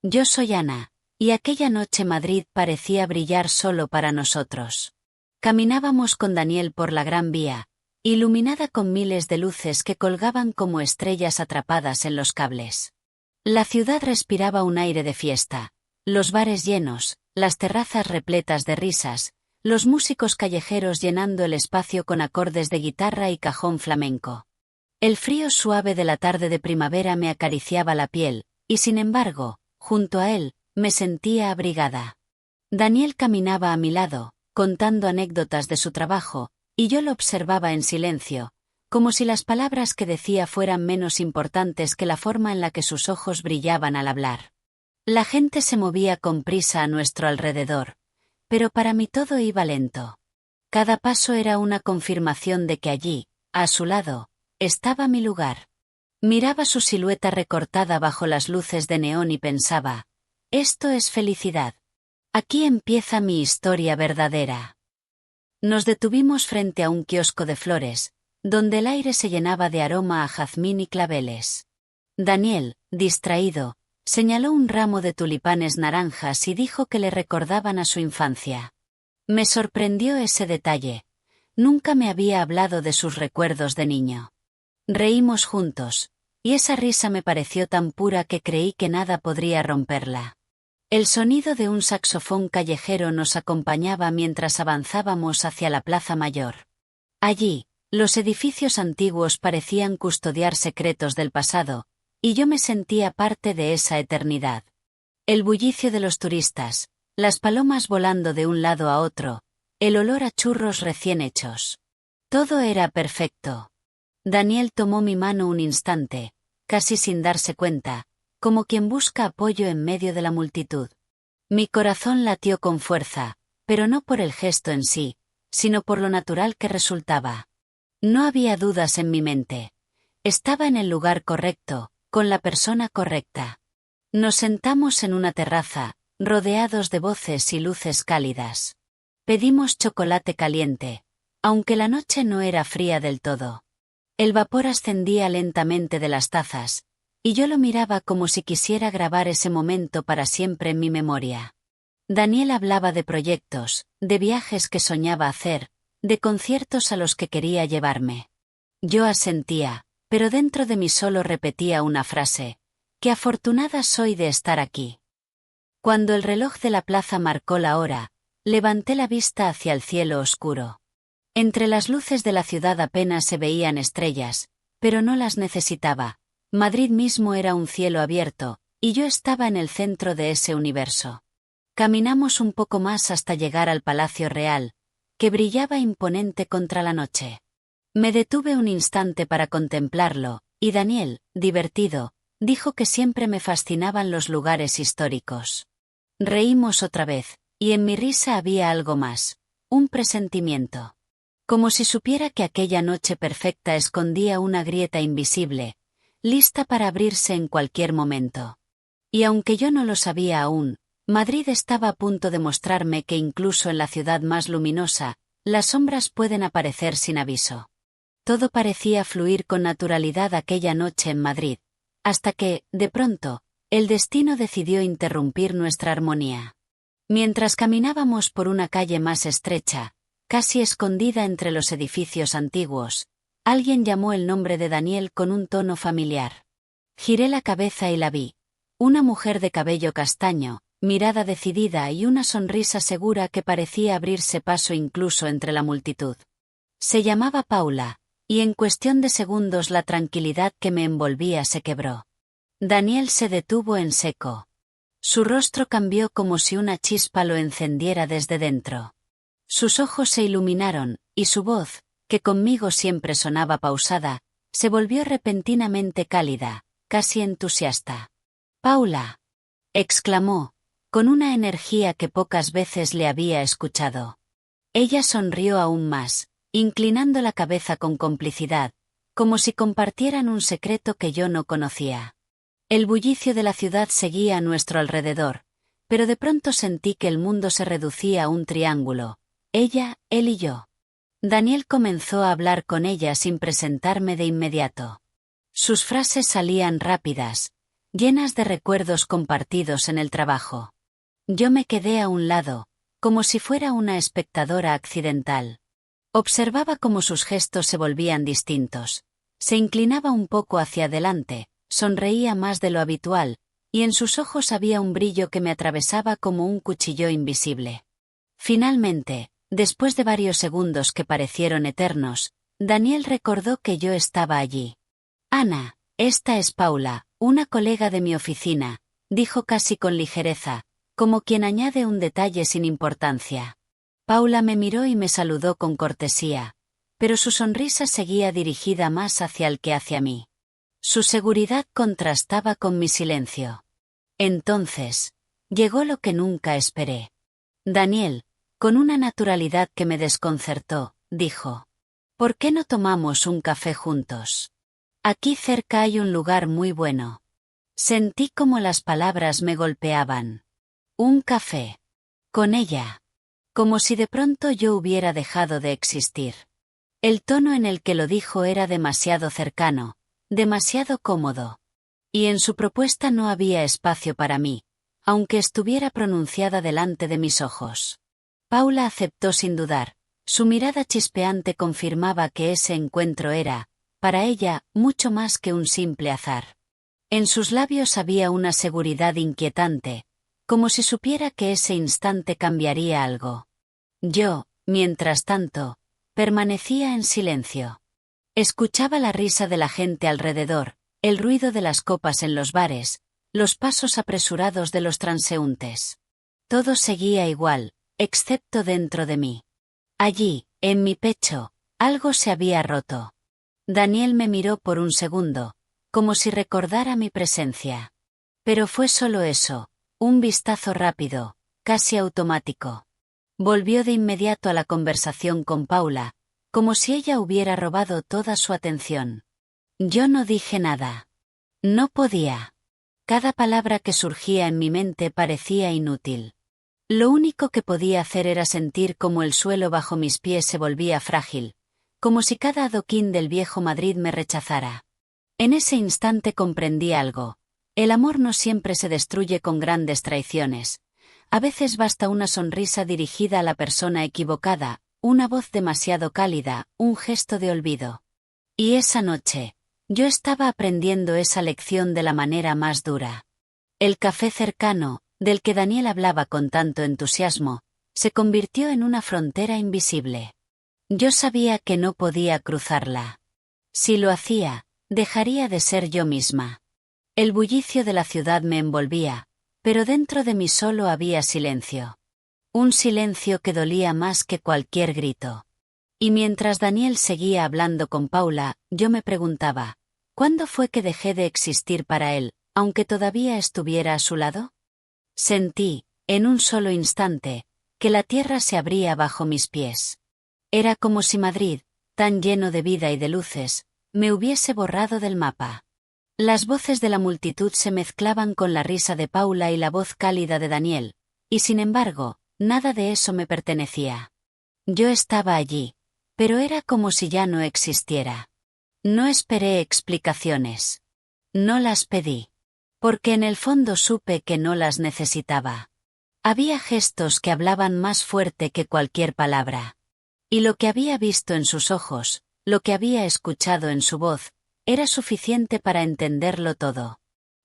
Yo soy Ana, y aquella noche Madrid parecía brillar solo para nosotros. Caminábamos con Daniel por la Gran Vía, iluminada con miles de luces que colgaban como estrellas atrapadas en los cables. La ciudad respiraba un aire de fiesta, los bares llenos, las terrazas repletas de risas, los músicos callejeros llenando el espacio con acordes de guitarra y cajón flamenco. El frío suave de la tarde de primavera me acariciaba la piel, y sin embargo, junto a él, me sentía abrigada. Daniel caminaba a mi lado, contando anécdotas de su trabajo, y yo lo observaba en silencio, como si las palabras que decía fueran menos importantes que la forma en la que sus ojos brillaban al hablar. La gente se movía con prisa a nuestro alrededor, pero para mí todo iba lento. Cada paso era una confirmación de que allí, a su lado, estaba mi lugar. Miraba su silueta recortada bajo las luces de neón y pensaba, esto es felicidad. Aquí empieza mi historia verdadera. Nos detuvimos frente a un kiosco de flores, donde el aire se llenaba de aroma a jazmín y claveles. Daniel, distraído, señaló un ramo de tulipanes naranjas y dijo que le recordaban a su infancia. Me sorprendió ese detalle. Nunca me había hablado de sus recuerdos de niño. Reímos juntos, y esa risa me pareció tan pura que creí que nada podría romperla. El sonido de un saxofón callejero nos acompañaba mientras avanzábamos hacia la Plaza Mayor. Allí, los edificios antiguos parecían custodiar secretos del pasado, y yo me sentía parte de esa eternidad. El bullicio de los turistas, las palomas volando de un lado a otro, el olor a churros recién hechos. Todo era perfecto. Daniel tomó mi mano un instante, casi sin darse cuenta, como quien busca apoyo en medio de la multitud. Mi corazón latió con fuerza, pero no por el gesto en sí, sino por lo natural que resultaba. No había dudas en mi mente. Estaba en el lugar correcto, con la persona correcta. Nos sentamos en una terraza, rodeados de voces y luces cálidas. Pedimos chocolate caliente, aunque la noche no era fría del todo. El vapor ascendía lentamente de las tazas, y yo lo miraba como si quisiera grabar ese momento para siempre en mi memoria. Daniel hablaba de proyectos, de viajes que soñaba hacer, de conciertos a los que quería llevarme. Yo asentía, pero dentro de mí solo repetía una frase: qué afortunada soy de estar aquí. Cuando el reloj de la plaza marcó la hora, levanté la vista hacia el cielo oscuro. Entre las luces de la ciudad apenas se veían estrellas, pero no las necesitaba. Madrid mismo era un cielo abierto, y yo estaba en el centro de ese universo. Caminamos un poco más hasta llegar al Palacio Real, que brillaba imponente contra la noche. Me detuve un instante para contemplarlo, y Daniel, divertido, dijo que siempre me fascinaban los lugares históricos. Reímos otra vez, y en mi risa había algo más, un presentimiento. Como si supiera que aquella noche perfecta escondía una grieta invisible, lista para abrirse en cualquier momento. Y aunque yo no lo sabía aún, Madrid estaba a punto de mostrarme que incluso en la ciudad más luminosa, las sombras pueden aparecer sin aviso. Todo parecía fluir con naturalidad aquella noche en Madrid, hasta que, de pronto, el destino decidió interrumpir nuestra armonía. Mientras caminábamos por una calle más estrecha, casi escondida entre los edificios antiguos, alguien llamó el nombre de Daniel con un tono familiar. Giré la cabeza y la vi. Una mujer de cabello castaño, mirada decidida y una sonrisa segura que parecía abrirse paso incluso entre la multitud. Se llamaba Paula, y en cuestión de segundos la tranquilidad que me envolvía se quebró. Daniel se detuvo en seco. Su rostro cambió como si una chispa lo encendiera desde dentro. Sus ojos se iluminaron, y su voz, que conmigo siempre sonaba pausada, se volvió repentinamente cálida, casi entusiasta. «Paula», exclamó, con una energía que pocas veces le había escuchado. Ella sonrió aún más, inclinando la cabeza con complicidad, como si compartieran un secreto que yo no conocía. El bullicio de la ciudad seguía a nuestro alrededor, pero de pronto sentí que el mundo se reducía a un triángulo: ella, él y yo. Daniel comenzó a hablar con ella sin presentarme de inmediato. Sus frases salían rápidas, llenas de recuerdos compartidos en el trabajo. Yo me quedé a un lado, como si fuera una espectadora accidental. Observaba cómo sus gestos se volvían distintos. Se inclinaba un poco hacia adelante, sonreía más de lo habitual, y en sus ojos había un brillo que me atravesaba como un cuchillo invisible. Finalmente, después de varios segundos que parecieron eternos, Daniel recordó que yo estaba allí. «Ana, esta es Paula, una colega de mi oficina», dijo casi con ligereza, como quien añade un detalle sin importancia. Paula me miró y me saludó con cortesía, pero su sonrisa seguía dirigida más hacia él que hacia mí. Su seguridad contrastaba con mi silencio. Entonces, llegó lo que nunca esperé. Daniel, con una naturalidad que me desconcertó, dijo: «¿Por qué no tomamos un café juntos? Aquí cerca hay un lugar muy bueno». Sentí como las palabras me golpeaban. Un café. Con ella. Como si de pronto yo hubiera dejado de existir. El tono en el que lo dijo era demasiado cercano, demasiado cómodo. Y en su propuesta no había espacio para mí, aunque estuviera pronunciada delante de mis ojos. Paula aceptó sin dudar. Su mirada chispeante confirmaba que ese encuentro era, para ella, mucho más que un simple azar. En sus labios había una seguridad inquietante, como si supiera que ese instante cambiaría algo. Yo, mientras tanto, permanecía en silencio. Escuchaba la risa de la gente alrededor, el ruido de las copas en los bares, los pasos apresurados de los transeúntes. Todo seguía igual, excepto dentro de mí. Allí, en mi pecho, algo se había roto. Daniel me miró por un segundo, como si recordara mi presencia. Pero fue solo eso, un vistazo rápido, casi automático. Volvió de inmediato a la conversación con Paula, como si ella hubiera robado toda su atención. Yo no dije nada. No podía. Cada palabra que surgía en mi mente parecía inútil. Lo único que podía hacer era sentir cómo el suelo bajo mis pies se volvía frágil, como si cada adoquín del viejo Madrid me rechazara. En ese instante comprendí algo. El amor no siempre se destruye con grandes traiciones. A veces basta una sonrisa dirigida a la persona equivocada, una voz demasiado cálida, un gesto de olvido. Y esa noche, yo estaba aprendiendo esa lección de la manera más dura. El café cercano, del que Daniel hablaba con tanto entusiasmo, se convirtió en una frontera invisible. Yo sabía que no podía cruzarla. Si lo hacía, dejaría de ser yo misma. El bullicio de la ciudad me envolvía, pero dentro de mí solo había silencio. Un silencio que dolía más que cualquier grito. Y mientras Daniel seguía hablando con Paula, yo me preguntaba, ¿cuándo fue que dejé de existir para él, aunque todavía estuviera a su lado? Sentí, en un solo instante, que la tierra se abría bajo mis pies. Era como si Madrid, tan lleno de vida y de luces, me hubiese borrado del mapa. Las voces de la multitud se mezclaban con la risa de Paula y la voz cálida de Daniel, y sin embargo, nada de eso me pertenecía. Yo estaba allí, pero era como si ya no existiera. No esperé explicaciones. No las pedí. Porque en el fondo supe que no las necesitaba. Había gestos que hablaban más fuerte que cualquier palabra. Y lo que había visto en sus ojos, lo que había escuchado en su voz, era suficiente para entenderlo todo.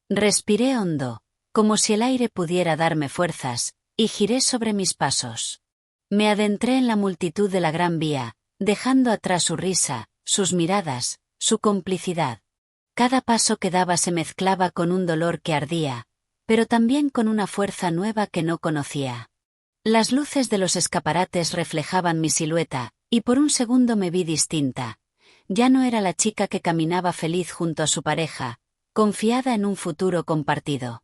Respiré hondo, como si el aire pudiera darme fuerzas, y giré sobre mis pasos. Me adentré en la multitud de la Gran Vía, dejando atrás su risa, sus miradas, su complicidad. Cada paso que daba se mezclaba con un dolor que ardía, pero también con una fuerza nueva que no conocía. Las luces de los escaparates reflejaban mi silueta, y por un segundo me vi distinta. Ya no era la chica que caminaba feliz junto a su pareja, confiada en un futuro compartido.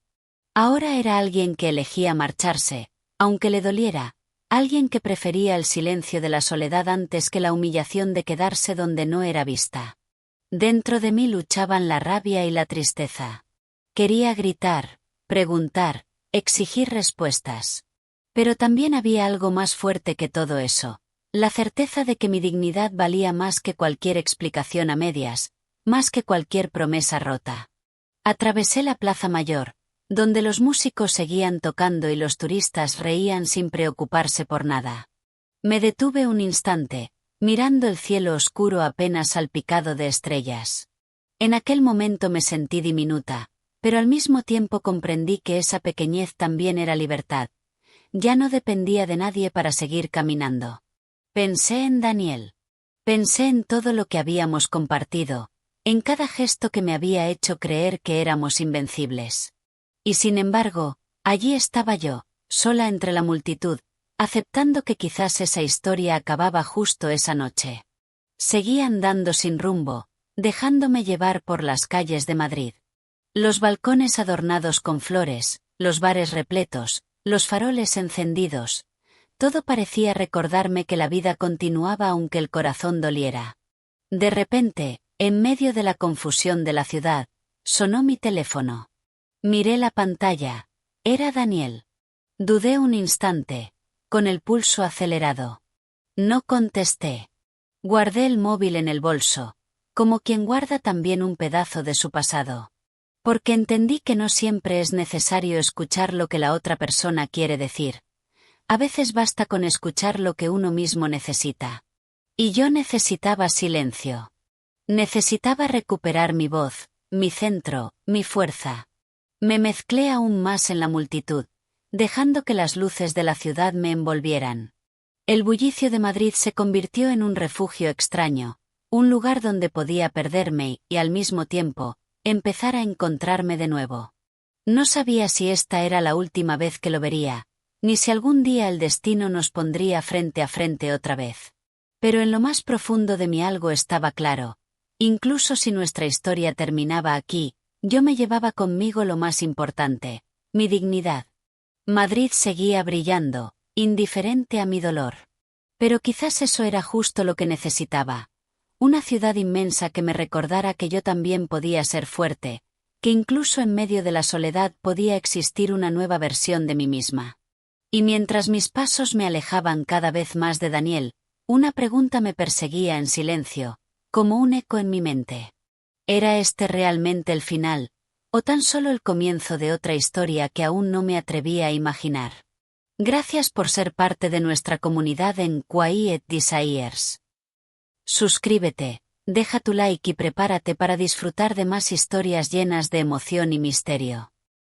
Ahora era alguien que elegía marcharse, aunque le doliera, alguien que prefería el silencio de la soledad antes que la humillación de quedarse donde no era vista. Dentro de mí luchaban la rabia y la tristeza. Quería gritar, preguntar, exigir respuestas. Pero también había algo más fuerte que todo eso, la certeza de que mi dignidad valía más que cualquier explicación a medias, más que cualquier promesa rota. Atravesé la Plaza Mayor, donde los músicos seguían tocando y los turistas reían sin preocuparse por nada. Me detuve un instante, mirando el cielo oscuro apenas salpicado de estrellas. En aquel momento me sentí diminuta, pero al mismo tiempo comprendí que esa pequeñez también era libertad. Ya no dependía de nadie para seguir caminando. Pensé en Daniel. Pensé en todo lo que habíamos compartido, en cada gesto que me había hecho creer que éramos invencibles. Y sin embargo, allí estaba yo, sola entre la multitud, aceptando que quizás esa historia acababa justo esa noche. Seguí andando sin rumbo, dejándome llevar por las calles de Madrid. Los balcones adornados con flores, los bares repletos, los faroles encendidos. Todo parecía recordarme que la vida continuaba aunque el corazón doliera. De repente, en medio de la confusión de la ciudad, sonó mi teléfono. Miré la pantalla. Era Daniel. Dudé un instante, con el pulso acelerado. No contesté. Guardé el móvil en el bolso, como quien guarda también un pedazo de su pasado. Porque entendí que no siempre es necesario escuchar lo que la otra persona quiere decir. A veces basta con escuchar lo que uno mismo necesita. Y yo necesitaba silencio. Necesitaba recuperar mi voz, mi centro, mi fuerza. Me mezclé aún más en la multitud, dejando que las luces de la ciudad me envolvieran. El bullicio de Madrid se convirtió en un refugio extraño, un lugar donde podía perderme y, al mismo tiempo, empezar a encontrarme de nuevo. No sabía si esta era la última vez que lo vería, ni si algún día el destino nos pondría frente a frente otra vez. Pero en lo más profundo de mi algo estaba claro. Incluso si nuestra historia terminaba aquí, yo me llevaba conmigo lo más importante, mi dignidad. Madrid seguía brillando, indiferente a mi dolor. Pero quizás eso era justo lo que necesitaba. Una ciudad inmensa que me recordara que yo también podía ser fuerte, que incluso en medio de la soledad podía existir una nueva versión de mí misma. Y mientras mis pasos me alejaban cada vez más de Daniel, una pregunta me perseguía en silencio, como un eco en mi mente. ¿Era este realmente el final, o tan solo el comienzo de otra historia que aún no me atrevía a imaginar? Gracias por ser parte de nuestra comunidad en Quiet Desires. Suscríbete, deja tu like y prepárate para disfrutar de más historias llenas de emoción y misterio.